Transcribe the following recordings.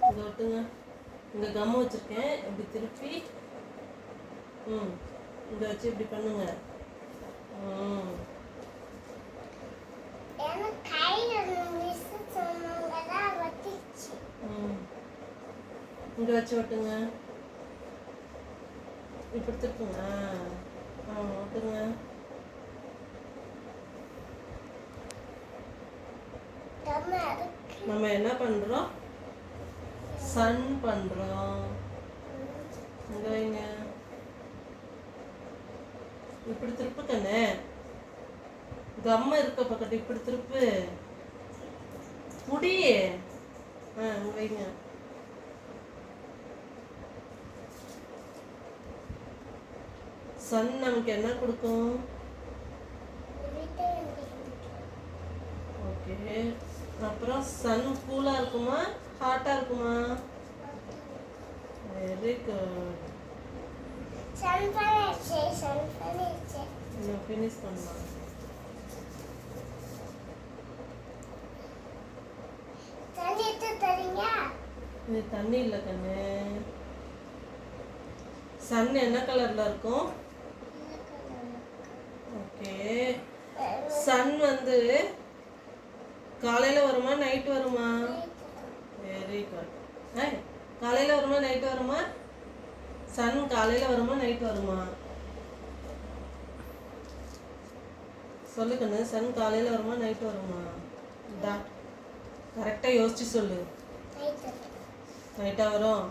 இங்கே ஒட்டுங்க. இங்கே கம்மு வச்சுருக்கேன், இப்படி திருப்பி இங்கே வச்சு இப்படி பண்ணுங்க. இங்கே வச்சு ஒட்டுங்க, இப்படி திருப்புங்க. ஒட்டுங்க. நம்ம என்ன பண்ணுறோம்? சன் பண்ணுறோம். இங்கே வைங்க, இப்படி திருப்பு கண்ணே. கம்ம இருக்க பக்கத்து இப்படி திருப்பு முடி. இங்கே வைங்க. சன் நமக்கு என்ன கொடுக்கும்? ஓகே. அப்புறம் சன் கூலாக இருக்குமா ஹாட்டாக இருக்குமா? Very good. இன்னும் ஃபினிஷ் பண்ணலாம். இது தண்ணி இல்லை கண்ணு. சன் என்ன கலர்ல இருக்கும்? ஓகே. சன் வந்து காலையில வருமா நைட் வருமா? Very good. காலையில வருமா நைட் வருமா? சன் காலையில வருமா நைட் வருமா? சொல்லு கண்ணு. சன் காலையில வருமா நைட் வருமா? கரெக்டா யோசிச்சு சொல்லு. நைட்டா வரும்.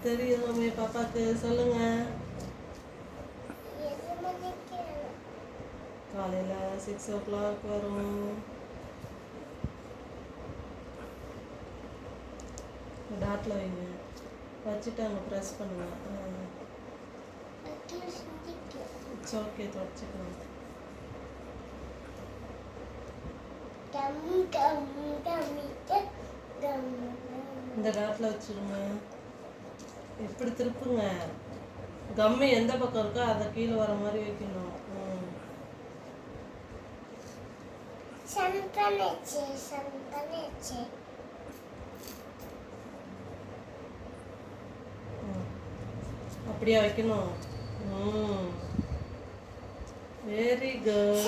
தெரியுமே பாப்பாக்கு. சொல்லுங்க. காலையில 6 o'clock வரும். டாட்ல வைங்க, வச்சுட்டு அங்கே ப்ரெஸ் பண்ணுங்க. இட்ஸ் ஓகே, தொடச்சிக்கலாம். இந்த டாட்ல வச்சுருங்க. எப்படி திருப்புங்க. கம்மு எந்த பக்கம் இருக்கோ அதை கீழே வர மாதிரி வைக்கணும். அப்படியா வைக்கணும்? Very good.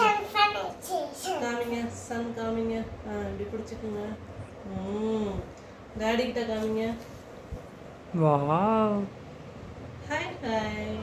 காமிங்க, சன் காமிங்க. இப்படி பிடிச்சிக்குங்க. டாடி கிட்ட காமிங்க. வாவ். Hi hi.